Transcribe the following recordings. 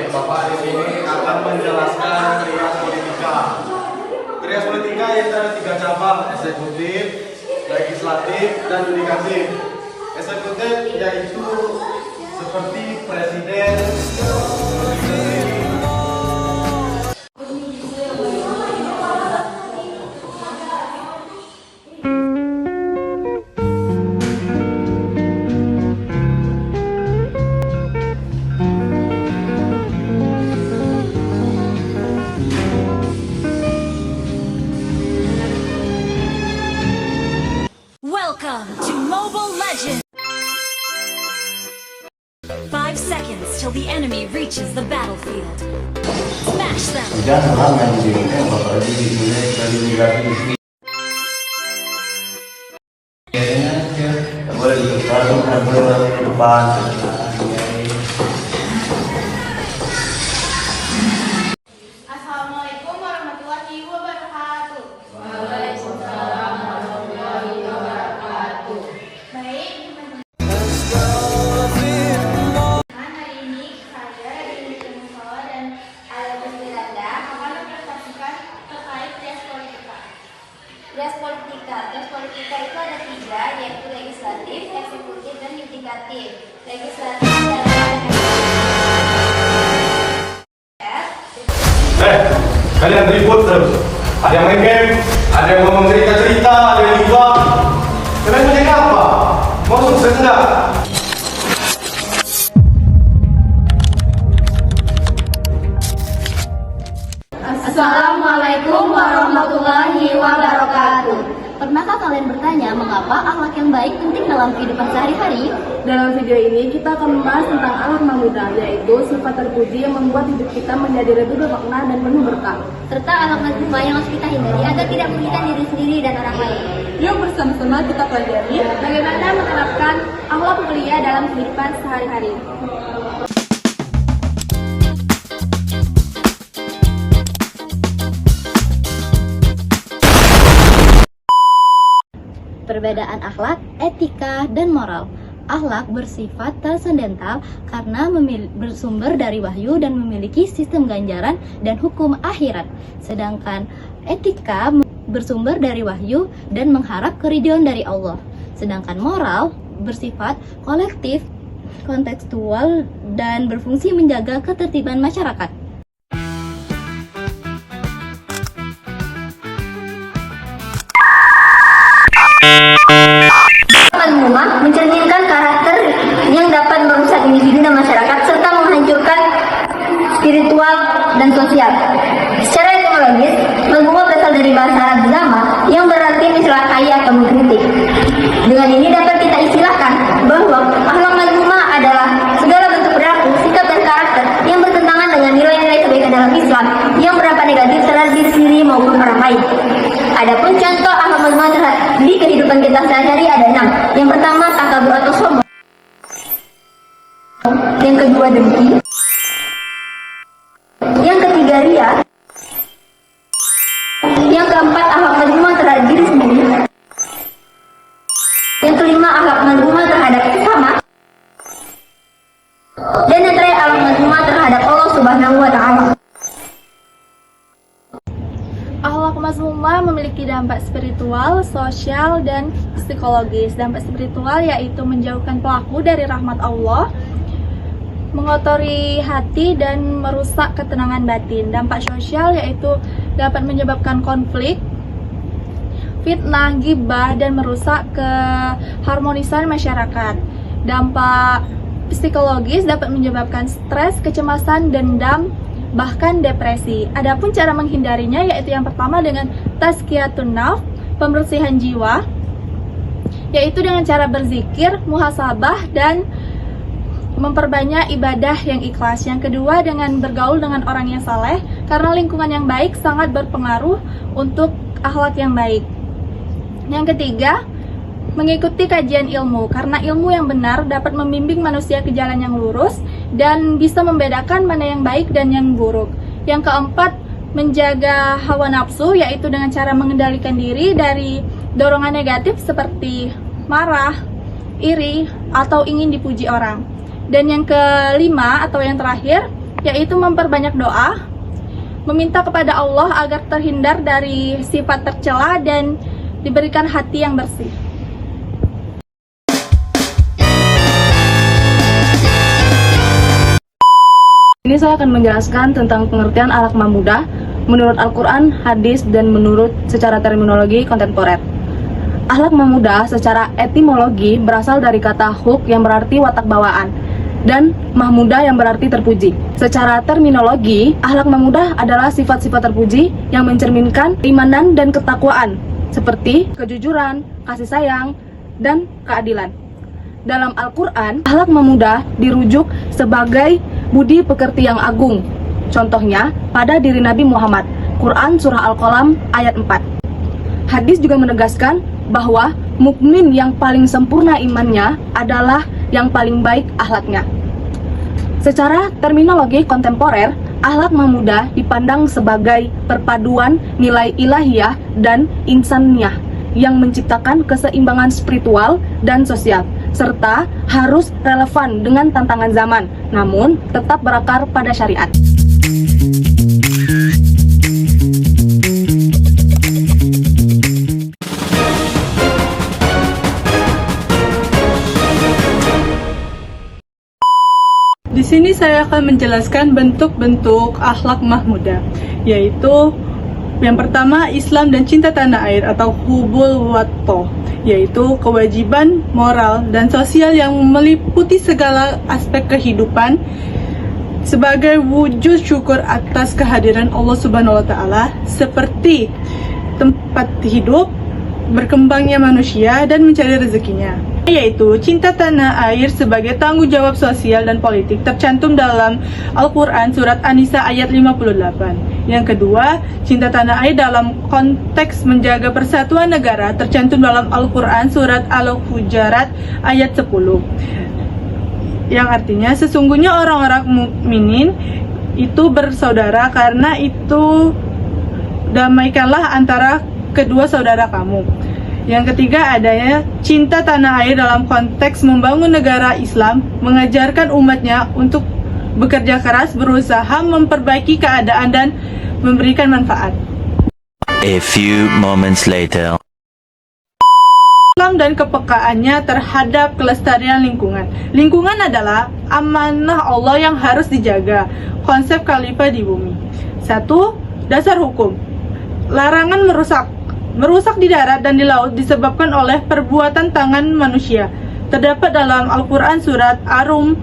Bapak di sini akan menjelaskan trias politika. Trias politika yang ada 3 cabang, eksekutif, legislatif, dan yudikatif. Eksekutif yaitu seperti presiden, menteri. Welcome to Mobile Legends! 5 seconds till the enemy reaches the battlefield. Smash them! Jangan lama di sini kan bapak di sini dari negara boleh dilakukan boleh depan. Assalamualaikum warahmatullahi wabarakatuh. Waalaikumsalam warahmatullahi wabarakatuh. Baik, teman-teman. Hari ini saya Dini Musawa dan Alabus Miranda akan mempresentasikan terkait trias politika. Trias politika itu ada 3, yaitu legislatif, eksekutif, dan yudikatif. Legislatif adalah Kalian ribut terus. Ada yang main game, ada yang ngomong cerita, ada yang libat. Kalian mau jadi apa? Mau sukses enggak? Assalamualaikum warahmatullahi wabarakatuh. Pernahkah kalian bertanya mengapa akhlak yang baik penting dalam kehidupan sehari-hari? Dalam video ini kita akan membahas tentang akhlak mahmudah, yaitu sifat terpuji yang membuat hidup kita menjadi lebih bermakna dan penuh berkah. Serta akhlak mazmumah yang harus kita hindari agar tidak merugikan diri sendiri dan orang lain. Yuk bersama-sama kita pelajari bagaimana menerapkan akhlak mulia dalam kehidupan sehari-hari. Perbedaan akhlak, etika, dan moral. Akhlak bersifat transendental karena bersumber dari wahyu dan memiliki sistem ganjaran dan hukum akhirat. Sedangkan etika bersumber dari wahyu dan mengharap keridhaan dari Allah. Sedangkan moral bersifat kolektif, kontekstual, dan berfungsi menjaga ketertiban masyarakat. Mazmumah mencerminkan karakter yang dapat merusak individu dan masyarakat serta menghancurkan spiritual dan sosial. Secara etimologis, mazmumah berasal dari bahasa Arab Zama yang berarti mencelakai atau mengkritik. Dengan ini dapat kita istilahkan bahwa akhlak mazmumah adalah segala bentuk perilaku, sikap dan karakter yang bertentangan dengan nilai-nilai kebaikan dalam Islam yang berdampak negatif terhadap diri sendiri maupun orang lain. Adapun contoh akhlak mazmumah di kehidupan kita sehari-hari ada 6. Yang pertama, takabur atau sombong. Yang kedua, dengki. Yang ketiga, ria. Yang keempat, akhlak mazmumah terhadap diri sendiri. Yang kelima, akhlak mazmumah terhadap sesama. Dan yang terakhir, akhlak mazmumah terhadap Allah Subhanahu wa Ta'ala. Akhlak mazmumah memiliki dampak spiritual, sosial, dan psikologis. Dampak spiritual yaitu menjauhkan pelaku dari rahmat Allah, mengotori hati, dan merusak ketenangan batin. Dampak sosial yaitu dapat menyebabkan konflik, fitnah, ghibah, dan merusak keharmonisan masyarakat. Dampak psikologis dapat menyebabkan stres, kecemasan, dendam, bahkan depresi. Adapun cara menghindarinya yaitu yang pertama dengan tazkiyatun nafs, pembersihan jiwa, yaitu dengan cara berzikir, muhasabah, dan memperbanyak ibadah yang ikhlas. Yang kedua dengan bergaul dengan orang yang saleh, karena lingkungan yang baik sangat berpengaruh untuk akhlak yang baik. Yang ketiga, mengikuti kajian ilmu, karena ilmu yang benar dapat membimbing manusia ke jalan yang lurus dan bisa membedakan mana yang baik dan yang buruk. Yang keempat, menjaga hawa nafsu, yaitu dengan cara mengendalikan diri dari dorongan negatif seperti marah, iri, atau ingin dipuji orang. Dan yang kelima atau yang terakhir, yaitu memperbanyak doa, meminta kepada Allah agar terhindar dari sifat tercela dan diberikan hati yang bersih. Ini saya akan menjelaskan tentang pengertian akhlak muda menurut Al-Quran, hadis, dan menurut secara terminologi kontemporer. Akhlak muda secara etimologi berasal dari kata huk yang berarti watak bawaan dan mahmuda yang berarti terpuji. Secara terminologi, akhlak muda adalah sifat-sifat terpuji yang mencerminkan keimanan dan ketakwaan seperti kejujuran, kasih sayang, dan keadilan. Dalam Al-Quran, akhlak muda dirujuk sebagai budi pekerti yang agung. Contohnya pada diri Nabi Muhammad, Quran Surah Al-Qalam ayat 4. Hadis juga menegaskan bahwa mukmin yang paling sempurna imannya adalah yang paling baik akhlaknya. Secara terminologi kontemporer, akhlak muda dipandang sebagai perpaduan nilai ilahiyah dan insaniyah yang menciptakan keseimbangan spiritual dan sosial, serta harus relevan dengan tantangan zaman, namun tetap berakar pada syariat. Di sini saya akan menjelaskan bentuk-bentuk akhlak mahmudah, yaitu yang pertama Islam dan cinta tanah air atau hubul wato, yaitu kewajiban moral dan sosial yang meliputi segala aspek kehidupan sebagai wujud syukur atas kehadiran Allah Subhanahu wa Ta'ala, seperti tempat hidup, berkembangnya manusia, dan mencari rezekinya. Yaitu cinta tanah air sebagai tanggung jawab sosial dan politik tercantum dalam Al-Quran Surat An-Nisa ayat 58. Yang kedua, cinta tanah air dalam konteks menjaga persatuan negara tercantum dalam Al-Quran Surat Al-Hujarat ayat 10. Yang artinya sesungguhnya orang-orang mukminin itu bersaudara, karena itu damaikanlah antara kedua saudara kamu. Yang ketiga, adanya cinta tanah air dalam konteks membangun negara Islam, mengajarkan umatnya untuk bekerja keras, berusaha memperbaiki keadaan dan memberikan manfaat. A few moments later. Islam dan kepekaannya terhadap kelestarian lingkungan. Lingkungan adalah amanah Allah yang harus dijaga. Konsep khalifah di bumi. 1. Dasar hukum. Larangan merusak di darat dan di laut disebabkan oleh perbuatan tangan manusia. Terdapat dalam Al-Quran Surat Ar-Rum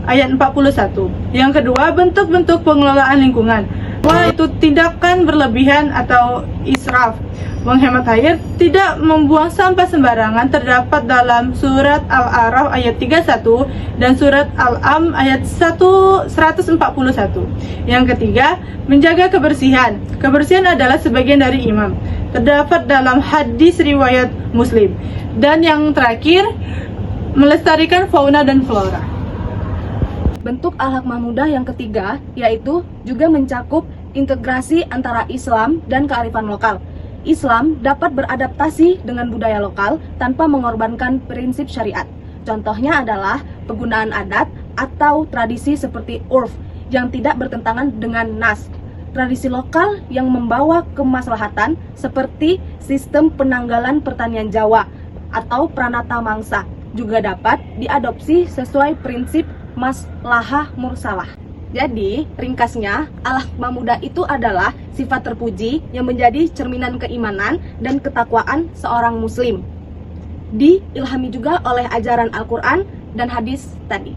ayat 41. Yang kedua, bentuk-bentuk pengelolaan lingkungan. Itu tindakan berlebihan atau israf. Menghemat air, tidak membuang sampah sembarangan, terdapat dalam Surat Al-A'raf ayat 31 dan Surat Al-Am ayat 141. Yang ketiga, menjaga kebersihan. Kebersihan adalah sebagian dari iman, terdapat dalam hadis riwayat Muslim. Dan yang terakhir, melestarikan fauna dan flora. Bentuk akhlak muda yang ketiga yaitu juga mencakup integrasi antara Islam dan kearifan lokal. Islam dapat beradaptasi dengan budaya lokal tanpa mengorbankan prinsip syariat. Contohnya adalah penggunaan adat atau tradisi seperti urf yang tidak bertentangan dengan nas. Tradisi lokal yang membawa kemaslahatan seperti sistem penanggalan pertanian Jawa atau pranata mangsa juga dapat diadopsi sesuai prinsip maslahah mursalah. Jadi, ringkasnya, akhlak muda itu adalah sifat terpuji yang menjadi cerminan keimanan dan ketakwaan seorang muslim. Diilhami juga oleh ajaran Al-Quran dan hadis tadi.